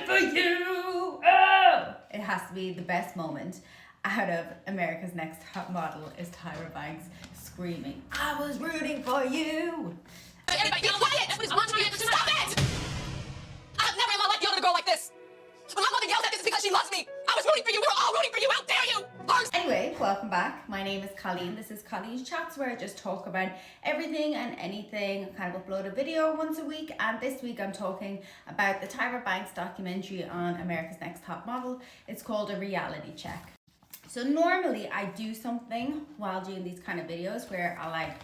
for you. Oh! It has to be the best moment out of America's Next Top Model is Tyra Banks screaming, I was rooting for you. Everybody be quiet! Please want me to stop it! I've never in my life yelled at a girl like this. When my mother yells at this, it's because she loves me. I was rooting for you. We were all rooting for you. How dare you? Anyway, welcome back. My name is Colleen. This is Colleen's Chats, where I just talk about everything and anything. I kind of upload a video once a week, and this week I'm talking about the Tyra Banks documentary on America's Next Top Model. It's called A Reality Check. So normally I do something while doing these kind of videos where I like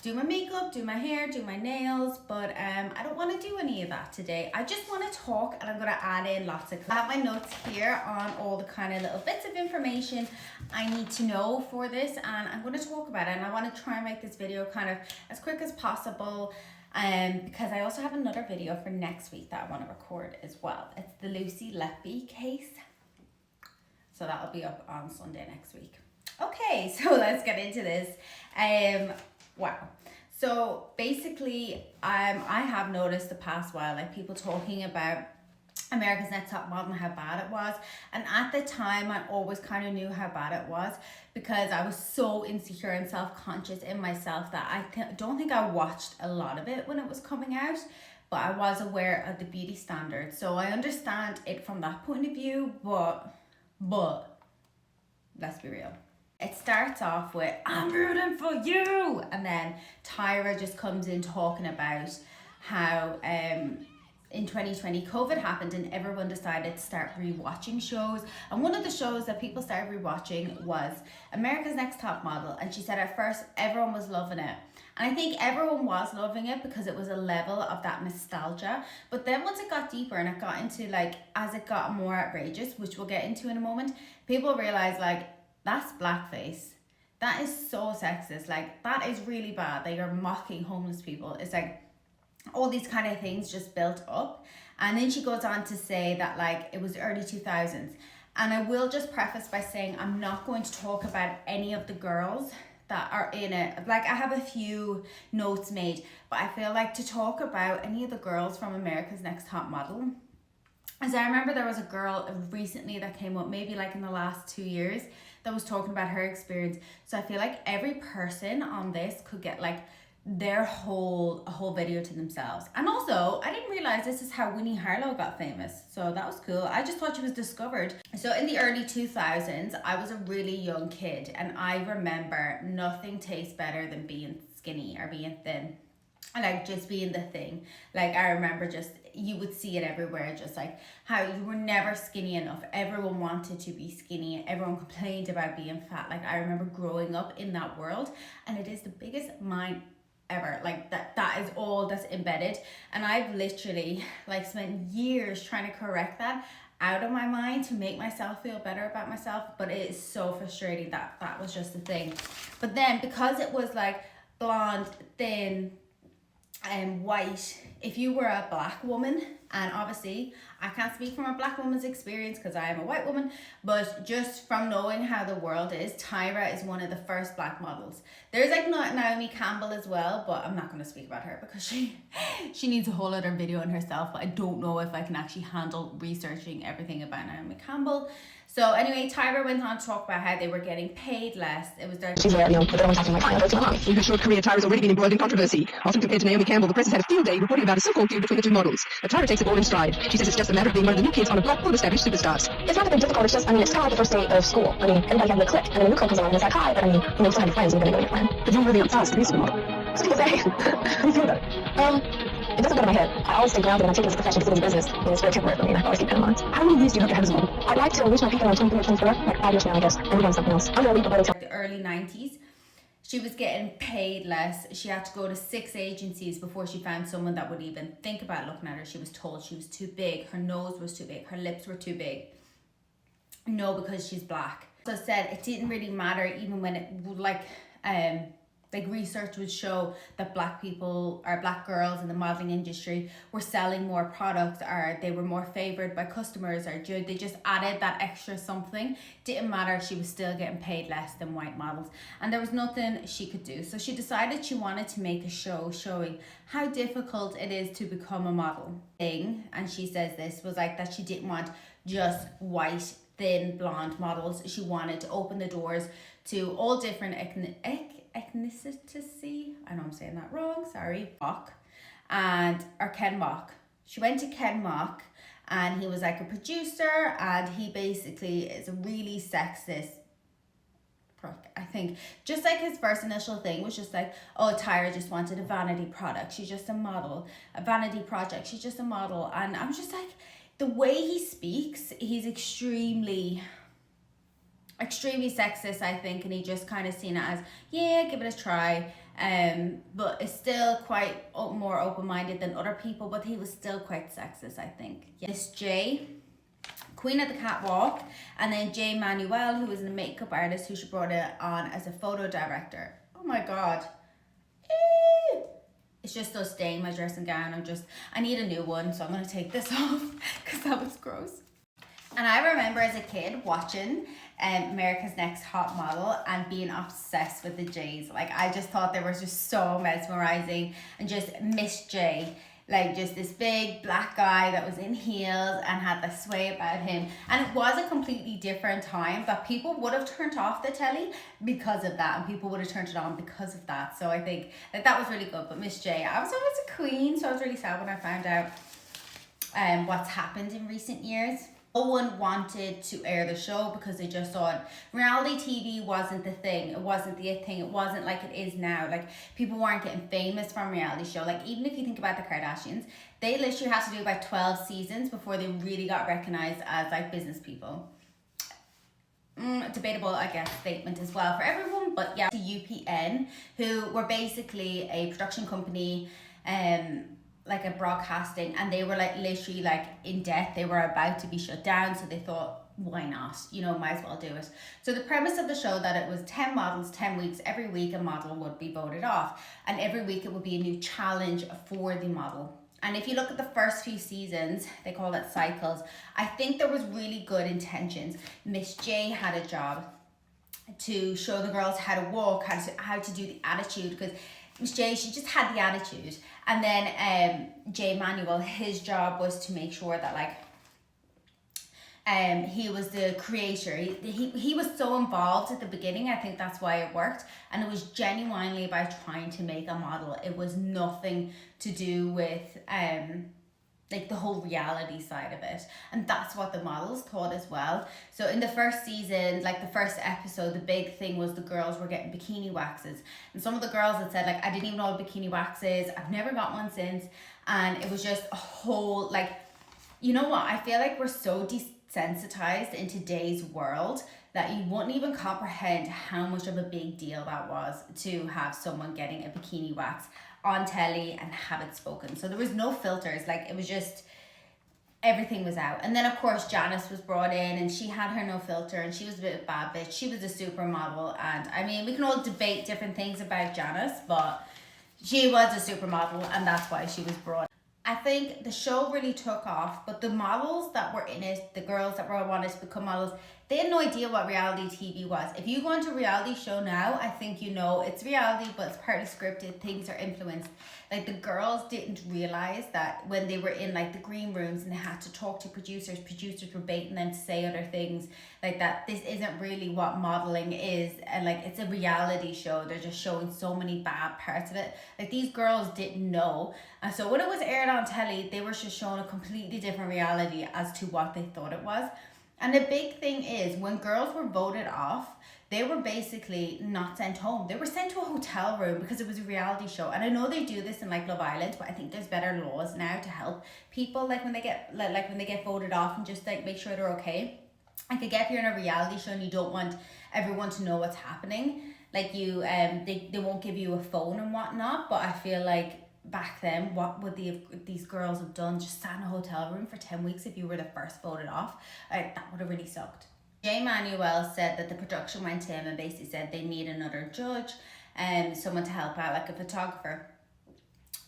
do my makeup, do my hair, do my nails, but I don't want to do any of that today. I just want to talk, and I'm going to add in lots of clips. I have my notes here on all the kind of little bits of information I need to know for this, and I'm going to talk about it, and I want to try and make this video kind of as quick as possible, because I also have another video for next week that I want to record as well. It's the Lucy Letby case, so that'll be up on Sunday next week. Okay, so let's get into this. Wow. So basically, I have noticed the past while, like people talking about America's Next Top Model and how bad it was. And at the time, I always kind of knew how bad it was because I was so insecure and self-conscious in myself that I don't think I watched a lot of it when it was coming out, but I was aware of the beauty standards. So I understand it from that point of view, but let's be real. It starts off with, I'm rooting for you. And then Tyra just comes in talking about how in 2020 COVID happened and everyone decided to start rewatching shows. And one of the shows that people started rewatching was America's Next Top Model. And she said at first everyone was loving it. And I think everyone was loving it because it was a level of that nostalgia. But then once it got deeper and it got into like, as it got more outrageous, which we'll get into in a moment, people realized like, that's blackface. That is so sexist. Like, that is really bad that you're mocking homeless people. It's like all these kind of things just built up. And then she goes on to say that like it was early 2000s. And I will just preface by saying I'm not going to talk about any of the girls that are in it. Like, I have a few notes made, but I feel like to talk about any of the girls from America's Next Top Model, as I remember there was a girl recently that came up, maybe like in the last 2 years, that was talking about her experience. So I feel like every person on this could get like their whole video to themselves. And also, I didn't realize this is how Winnie Harlow got famous. So that was cool. I just thought she was discovered. So in the early 2000s, I was a really young kid, and I remember nothing tastes better than being skinny or being thin. Like just being the thing. Like I remember just, you would see it everywhere, just like how you were never skinny enough. Everyone wanted to be skinny. Everyone complained about being fat. Like I remember growing up in that world, and it is the biggest mind ever. Like that is all that's embedded. And I've literally like spent years trying to correct that out of my mind to make myself feel better about myself. But it is so frustrating that that was just the thing. But then because it was like blonde, thin, and white, if you were a black woman, and obviously I can't speak from a black woman's experience because I am a white woman, but just from knowing how the world is, Tyra is one of the first black models. There's like Naomi Campbell as well, but I'm not going to speak about her because she needs a whole other video on herself. But I don't know if I can actually handle researching everything about Naomi Campbell. So anyway, Tyra went on to talk about how they were getting paid less. It was their... She's there, but they're always acting like I to my mom. In her short career, Tyra's already been embroiled in controversy. Also compared to Naomi Campbell, the press has had a field day reporting about a so-called feud between the two models. But Tyra takes it all in stride. She says it's just a matter of being one of the new kids on a block full of established superstars. It's not that they're difficult, it's just, it's kind of like the first day of school. Everybody having a clique, and then a new clique comes along and it's like, hi, but you still have your friends, and you're going to go with your friend. But you're really obsessed with the model. So people say, how do you feel about it? It doesn't go to my head. I always stay grounded and I take it as a profession because it is business. It's very temporary for me, and I always keep that in mind. How many years do you have to have as a model? I'd like to reach my peak around 23 or 24, like 5 years now, I guess, and move on to something else. I'm going to leave the early 90s. She was getting paid less. She had to go to 6 agencies before she found someone that would even think about looking at her. She was told she was too big, her nose was too big, her lips were too big. No, because she's black. So I said it didn't really matter even when it like Like research would show that black people or black girls in the modeling industry were selling more products, or they were more favored by customers, or they just added that extra something. Didn't matter, she was still getting paid less than white models, and there was nothing she could do. So she decided she wanted to make a show showing how difficult it is to become a model. And she says this was like that she didn't want just white, thin, blonde models. She wanted to open the doors to all different ethnicity. I know I'm saying that wrong, sorry. Ken Mock. She went to Ken Mock, and he was like a producer, and he basically is a really sexist prick. I think just like his first initial thing was just like, oh, Tyra just wanted a vanity product, she's just a model, a vanity project, she's just a model. And I'm just like, the way he speaks, he's extremely sexist, I think, and he just kind of seen it as, yeah, give it a try, but it's still quite more open-minded than other people, but he was still quite sexist, I think. Miss J, Queen of the Catwalk, and then Jay Manuel, who was a makeup artist who she brought it on as a photo director. Oh my god. It's just so staying my dressing gown. I need a new one, so I'm going to take this off because that was gross. And I remember as a kid watching America's Next Top Model and being obsessed with the Jays. Like, I just thought they were just so mesmerizing, and just Miss J, like just this big black guy that was in heels and had the sway about him. And it was a completely different time that people would have turned off the telly because of that, and people would have turned it on because of that. So I think that was really good. But Miss J, I was always a queen, so I was really sad when I found out what's happened in recent years. No one wanted to air the show because they just thought reality TV wasn't the thing. It wasn't the thing. It wasn't like it is now. Like, people weren't getting famous from reality show. Like, even if you think about the Kardashians, they literally had to do about 12 seasons before they really got recognized as like business people. Debatable, I guess, statement as well for everyone. But yeah, UPN, who were basically a production company, like a broadcasting, and they were like literally like in debt. They were about to be shut down, so they thought, why not, might as well do it. So the premise of the show, that it was 10 models, 10 weeks. Every week a model would be voted off, and every week it would be a new challenge for the model. And if you look at the first few seasons, they call it cycles, I think there was really good intentions. Miss J had a job to show the girls how to walk, how to do the attitude, because Miss J, she just had the attitude. And then Jay Manuel, his job was to make sure that like he was the creator. He was so involved at the beginning. I think that's why it worked. And it was genuinely about trying to make a model. It was nothing to do with like the whole reality side of it. And that's what the models thought as well. So in the first season, like the first episode, the big thing was the girls were getting bikini waxes. And some of the girls had said, like, I didn't even know what bikini wax is. I've never got one since. And it was just a whole, like, you know what? I feel like we're so desensitized in today's world that you wouldn't even comprehend how much of a big deal that was to have someone getting a bikini wax on telly and have it spoken. So there was no filters, like it was just, everything was out. And then of course Janice was brought in, and she had her no filter, and she was a bit of a bad bitch. She was a supermodel, and I mean, we can all debate different things about Janice, but she was a supermodel, and that's why she was brought in. I think the show really took off, but the models that were in it, the girls that wanted to become models, they had no idea what reality TV was. If you go into a reality show now, I think it's reality, but it's partly scripted. Things are influenced. Like, the girls didn't realize that when they were in like the green rooms and they had to talk to producers were baiting them to say other things like that. This isn't really what modeling is, and like, it's a reality show. They're just showing so many bad parts of it. Like, these girls didn't know, and so when it was aired on telly, they were just showing a completely different reality as to what they thought it was. And the big thing is, when girls were voted off, they were basically not sent home. They were sent to a hotel room because it was a reality show. And I know they do this in like Love Island, but I think there's better laws now to help people like when they get voted off, and just like make sure they're okay. Like, again, if you're in a reality show and you don't want everyone to know what's happening, like you they won't give you a phone and whatnot. But I feel like back then, what would these girls have done? Just sat in a hotel room for 10 weeks if you were the first voted off? That would have really sucked. Jay Manuel said that the production went to him and basically said they need another judge, someone to help out, like a photographer.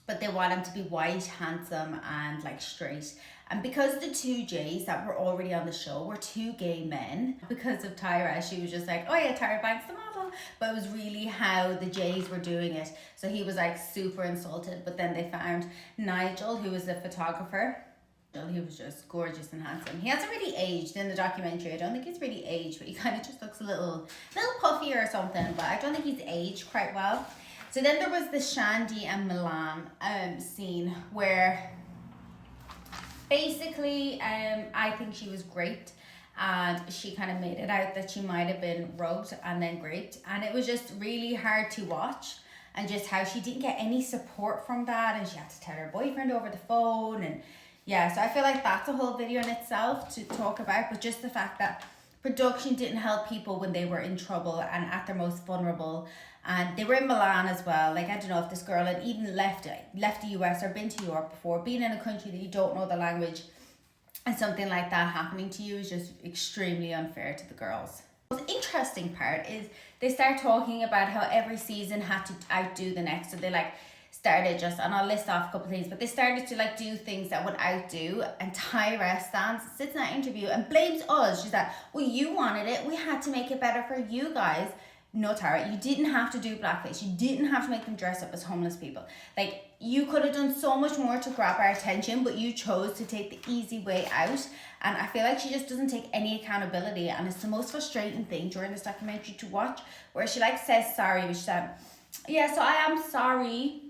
But they want him to be white, handsome, and like straight. And because the two J's that were already on the show were two gay men, because of Tyra, she was just like, oh yeah, Tyra Banks the model. But it was really how the J's were doing it. So he was like super insulted. But then they found Nigel, who was the photographer. He was just gorgeous and handsome. He hasn't really aged in the documentary. I don't think he's really aged, but he kind of just looks a little puffy or something. But I don't think he's aged quite well. So then there was the Shandy and Milan scene where basically I think she was great, and she kind of made it out that she might have been rugged and then raped, and it was just really hard to watch, and just how she didn't get any support from that, and she had to tell her boyfriend over the phone. And yeah, so I feel like that's a whole video in itself to talk about, but just the fact that production didn't help people when they were in trouble and at their most vulnerable. And they were in Milan as well. Like, I don't know if this girl had even left the US or been to Europe before. Being in a country that you don't know the language and something like that happening to you is just extremely unfair to the girls. The interesting part is they start talking about how every season had to outdo the next. So they like started just, and I'll list off a couple of things, but they started to like do things that would outdo. And Tyra sits in that interview and blames us. She's like, well, you wanted it. We had to make it better for you guys. No, Tyra, you didn't have to do blackface. You didn't have to make them dress up as homeless people. Like, you could have done so much more to grab our attention, but you chose to take the easy way out. And I feel like she just doesn't take any accountability. And it's the most frustrating thing during this documentary to watch, where she like says sorry, which said, yeah, so I am sorry.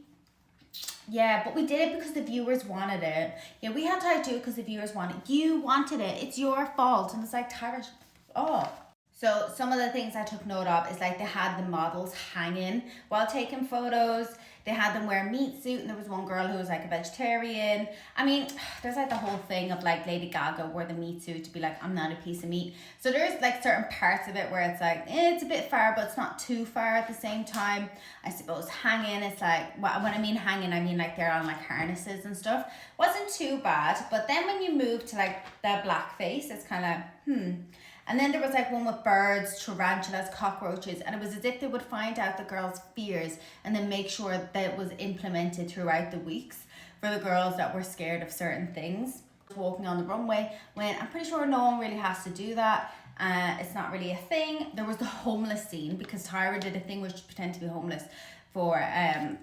Yeah, but we did it because the viewers wanted it. Yeah, we had to do it because the viewers wanted it. You wanted it. It's your fault. And it's like, Tyra, oh. So some of the things I took note of is like they had the models hanging while taking photos. They had them wear a meat suit, and there was one girl who was like a vegetarian. I mean, there's like the whole thing of like Lady Gaga wore the meat suit to be like, I'm not a piece of meat. So there's like certain parts of it where it's like, it's a bit far, but it's not too far at the same time. I suppose hanging, it's like, when I mean hanging, I mean like they're on like harnesses and stuff. Wasn't too bad, but then when you move to like the blackface, it's kind of, And then there was like one with birds, tarantulas, cockroaches, and it was as if they would find out the girls' fears and then make sure that it was implemented throughout the weeks for the girls that were scared of certain things. Walking on the runway, when I'm pretty sure no one really has to do that. It's not really a thing. There was the homeless scene because Tyra did a thing where she pretended to be homeless for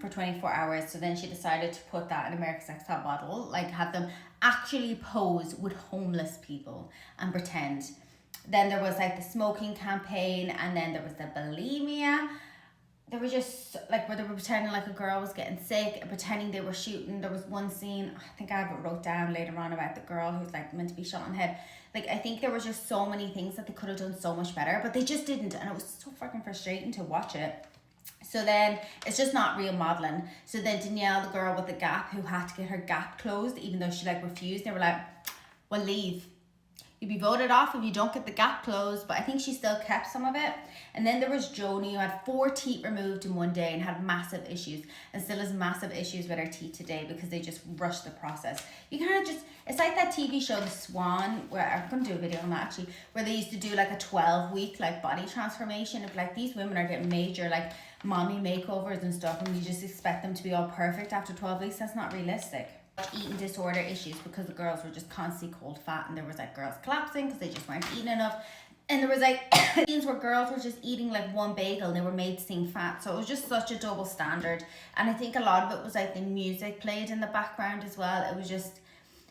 24 hours. So then she decided to put that in America's Next Top Model, like have them actually pose with homeless people and pretend. Then there was like the smoking campaign, and then there was the bulimia. There was just like where they were pretending like a girl was getting sick and pretending they were shooting. There was one scene, I think I have it wrote down later on, about the girl who's like meant to be shot in the head. Like, I think there was just so many things that they could have done so much better, but they just didn't, and it was so fucking frustrating to watch it. So then it's just not real modeling. So then Danielle, the girl with the gap, who had to get her gap closed even though she like refused, they were like, well, leave. You'd be voted off if you don't get the gap closed, but I think she still kept some of it. And then there was Joni, who had 4 teeth removed in one day and had massive issues, and still has massive issues with her teeth today because they just rushed the process. You kind of just, it's like that TV show, The Swan, where I'm going to do a video on that actually, where they used to do like a 12-week like body transformation of like, these women are getting major like mommy makeovers and stuff, and you just expect them to be all perfect after 12 weeks. That's not realistic. Eating disorder issues because the girls were just constantly cold fat, and there was like girls collapsing because they just weren't eating enough, and there was like scenes where girls were just eating like one bagel and they were made to seem fat. So it was just such a double standard, and I think a lot of it was like the music played in the background as well. It was just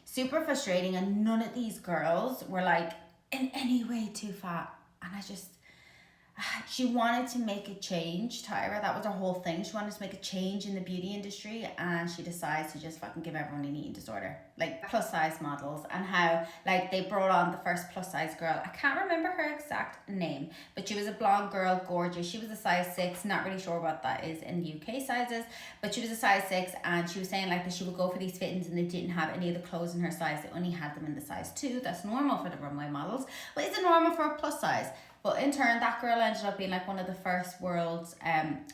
super frustrating, and none of these girls were like in any way too fat, and she wanted to make a change, Tyra. That was her whole thing. She wanted to make a change in the beauty industry, and she decides to just fucking give everyone an eating disorder. Like plus size models, and how like they brought on the first plus size girl. I can't remember her exact name, but she was a blonde girl, gorgeous. She was a size 6, not really sure what that is in UK sizes, but she was a size 6, and she was saying like that she would go for these fittings and they didn't have any of the clothes in her size. They only had them in the size 2. That's normal for the runway models. But is it normal for a plus size? But in turn, that girl ended up being like one of the first world's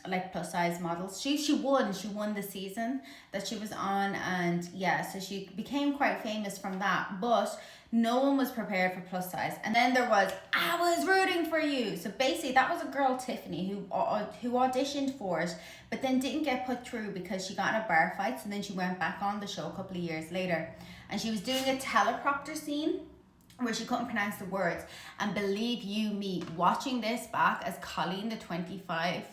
like plus size models. She won the season that she was on, and yeah, so she became quite famous from that. But no one was prepared for plus size. And then there was I Was Rooting for You. So basically that was a girl, Tiffany, who auditioned for it, but then didn't get put through because she got in a bar fight. So then she went back on the show a couple of years later, and she was doing a teleprompter scene where she couldn't pronounce the words. And believe you me, watching this back as Colleen the 29,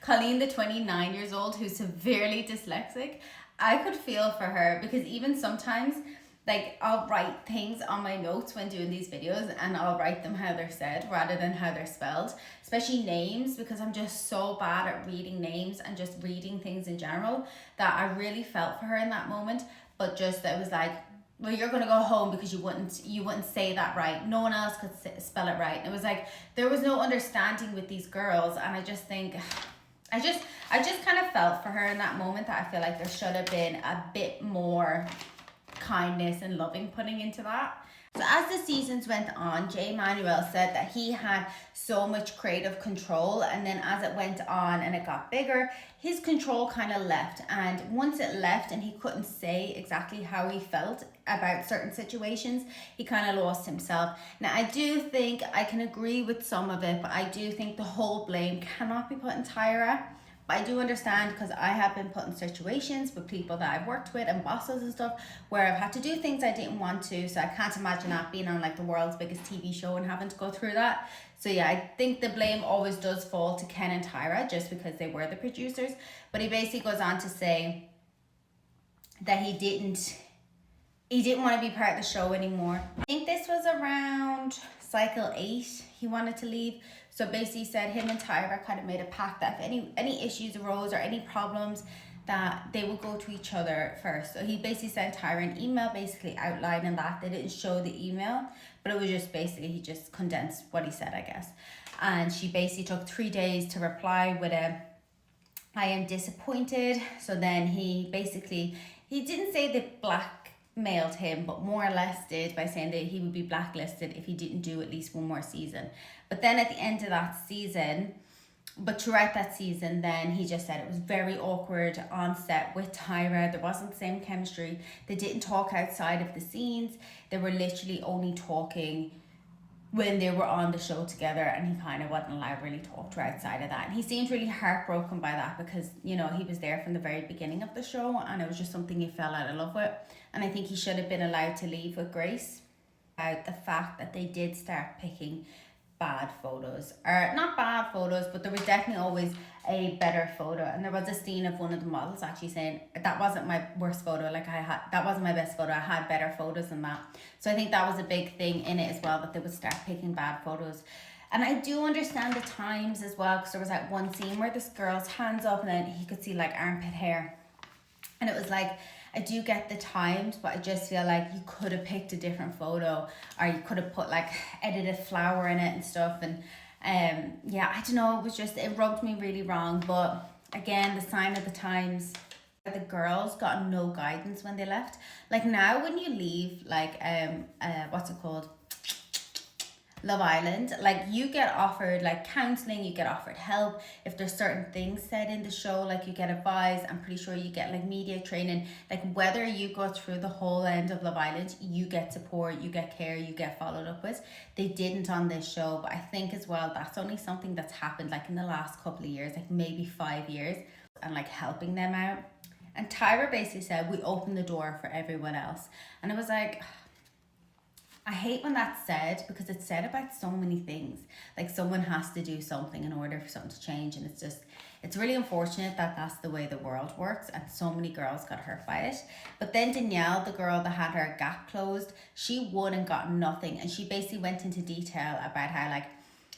Colleen the 29 years old who's severely dyslexic, I could feel for her, because even sometimes like I'll write things on my notes when doing these videos, and I'll write them how they're said rather than how they're spelled, especially names, because I'm just so bad at reading names and just reading things in general, that I really felt for her in that moment. But just that it was like, well, you're gonna go home because you wouldn't say that right. No one else could spell it right. And it was like there was no understanding with these girls, and I just think I just kind of felt for her in that moment, that I feel like there should have been a bit more kindness and loving putting into that. So as the seasons went on, Jay Manuel said that he had so much creative control, and then as it went on and it got bigger, his control kind of left. And once it left and he couldn't say exactly how he felt about certain situations, he kind of lost himself. Now I do think I can agree with some of it, but I do think the whole blame cannot be put on Tyra. But I do understand, because I have been put in situations with people that I've worked with and bosses and stuff where I've had to do things I didn't want to. So I can't imagine that being on like the world's biggest TV show and having to go through that. So yeah, I think the blame always does fall to Ken and Tyra just because they were the producers. But he basically goes on to say that he didn't want to be part of the show anymore. I think this was around cycle 8 he wanted to leave. So basically he said him and Tyra kind of made a pact that if any issues arose or any problems, that they would go to each other first. So he basically sent Tyra an email basically outlining that. They didn't show the email, but it was just basically, he just condensed what he said, I guess. And she basically took 3 days to reply with a, I am disappointed. So then he didn't say that blackmailed him, but more or less did, by saying that he would be blacklisted if he didn't do at least one more season. But then at the end of that season, throughout that season, then he just said it was very awkward on set with Tyra. There wasn't the same chemistry. They didn't talk outside of the scenes. They were literally only talking when they were on the show together, and he kind of wasn't allowed really talk to her outside of that. And he seemed really heartbroken by that, because, you know, he was there from the very beginning of the show, and it was just something he fell out of love with. And I think he should have been allowed to leave with Grace. About the fact that they did start picking bad photos, or not bad photos, but there was definitely always a better photo. And there was a scene of one of the models actually saying, that wasn't my worst photo, like that wasn't my best photo, I had better photos than that. So I think that was a big thing in it as well, that they would start picking bad photos. And I do understand the times as well, because there was like one scene where this girl's hands up and then he could see like armpit hair, and it was like, I do get the times, but I just feel like you could have picked a different photo, or you could have put like edited flower in it and stuff. And yeah, I don't know, it rubbed me really wrong. But again, the sign of the times, the girls got no guidance when they left. Like now when you leave like what's it called, Love Island, like you get offered like counseling, you get offered help. If there's certain things said in the show, like you get advised. I'm pretty sure you get like media training. Like whether you go through the whole end of Love Island, you get support, you get care, you get followed up with. They didn't on this show, but I think as well that's only something that's happened like in the last couple of years, like maybe 5 years, and like helping them out. And Tyra basically said, we open the door for everyone else. And it was like, I hate when that's said, because it's said about so many things. Like someone has to do something in order for something to change. And it's really unfortunate that that's the way the world works. And so many girls got hurt by it. But then Danielle, the girl that had her gap closed, she won and got nothing. And she basically went into detail about how like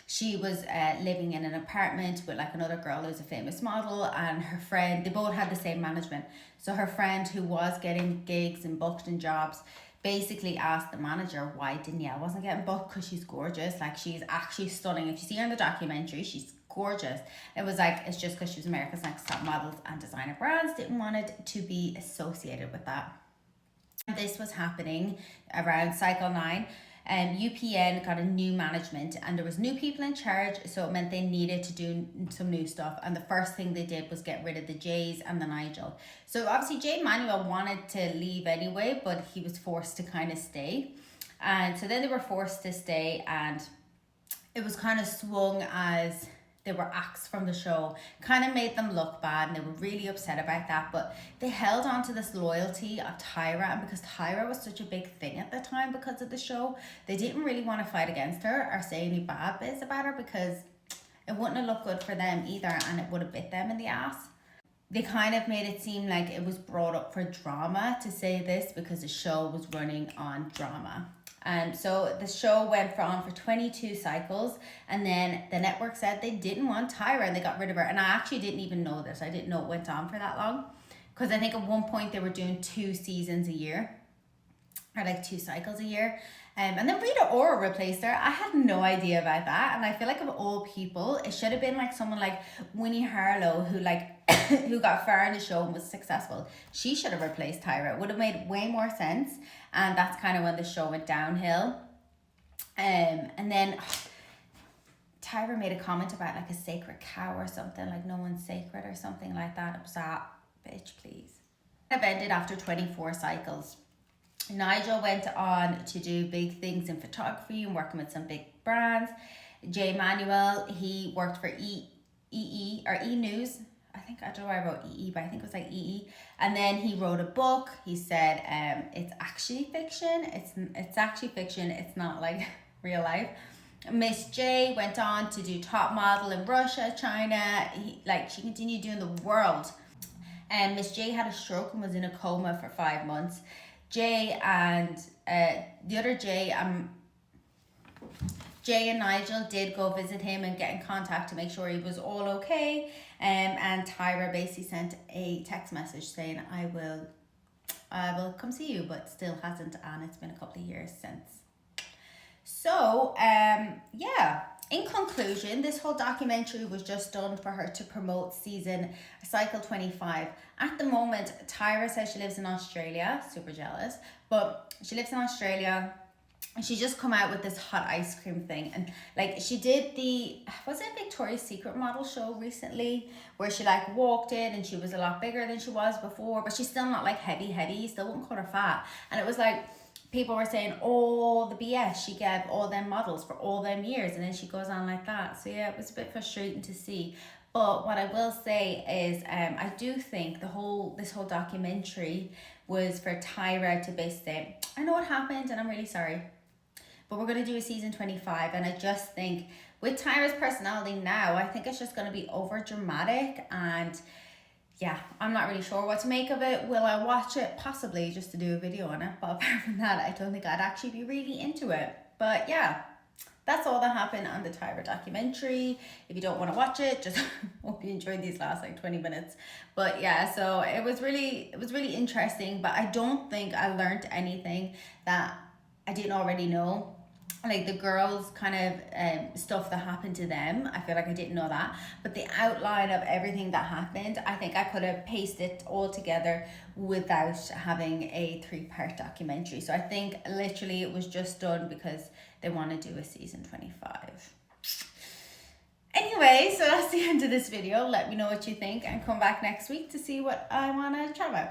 she was living in an apartment with like another girl who's a famous model, and her friend, they both had the same management. So her friend, who was getting gigs and booked in jobs, basically asked the manager why Danielle wasn't getting booked, because she's gorgeous. Like she's actually stunning. If you see her in the documentary, she's gorgeous. It was like, it's just because she was America's Next Top Models, and designer brands didn't want it to be associated with that. And this was happening around cycle 9. UPN got a new management and there was new people in charge, so it meant they needed to do some new stuff. And the first thing they did was get rid of the Jays and the Nigel. So obviously Jay Manuel wanted to leave anyway, but he was forced to kind of stay. And so then they were forced to stay, and it was kind of swung as they were axed from the show, kind of made them look bad, and they were really upset about that. But they held on to this loyalty of Tyra, and because Tyra was such a big thing at the time because of the show, they didn't really want to fight against her or say any bad bits about her, because it wouldn't have looked good for them either, and it would have bit them in the ass. They kind of made it seem like it was brought up for drama to say this, because the show was running on drama. So the show went on for 22 cycles, and then the network said they didn't want Tyra and they got rid of her. And I actually didn't even know this. I didn't know it went on for that long, because I think at one point they were doing 2 seasons a year, or like 2 cycles a year. And then Rita Ora replaced her. I had no idea about that. And I feel like of all people, it should have been like someone like Winnie Harlow, who who got far in the show and was successful. She should have replaced Tyra. It would have made way more sense. And that's kind of when the show went downhill. And then Tyra made a comment about like a sacred cow or something, like no one's sacred or something like that. It was that, bitch, please. It ended after 24 cycles. Nigel went on to do big things in photography and working with some big brands. Jay Manuel, he worked for E News. I don't know why I wrote EE, but I think it was like EE. And then he wrote a book. He said it's actually fiction. It's actually fiction. It's not like real life. Miss J went on to do top model in Russia, China. She continued doing the world. And Miss J had a stroke and was in a coma for 5 months. Jay and the other Jay and Nigel did go visit him and get in contact to make sure he was all okay. And Tyra basically sent a text message saying, I will come see you, but still hasn't, and it's been a couple of years since. So, yeah. In conclusion, this whole documentary was just done for her to promote cycle 25. At the moment, Tyra says she lives in Australia, super jealous, but she lives in Australia. And she just come out with this hot ice cream thing, and like she did was it Victoria's Secret model show recently, where she like walked in and she was a lot bigger than she was before, but she's still not like heavy, you still wouldn't call her fat. And it was like, people were saying all the BS she gave all them models for all them years, and then she goes on like that. So yeah, it was a bit frustrating to see. But what I will say is, I do think this whole documentary was for Tyra to basically say, I know what happened and I'm really sorry, but we're going to do a season 25. And I just think with Tyra's personality now, I think it's just going to be over dramatic, and yeah, I'm not really sure what to make of it. Will I watch it? Possibly, just to do a video on it. But apart from that, I don't think I'd actually be really into it. But yeah, that's all that happened on the Tyra documentary. If you don't want to watch it, just hope you enjoyed these last like 20 minutes. But yeah, so it was really interesting, but I don't think I learned anything that I didn't already know. Like the girls kind of stuff that happened to them, I feel like I didn't know that, but the outline of everything that happened, I think I could have pasted it all together without having a 3-part documentary. So I think literally it was just done because they want to do a season 25. Anyway, so that's the end of this video. Let me know what you think and come back next week to see what I want to chat about.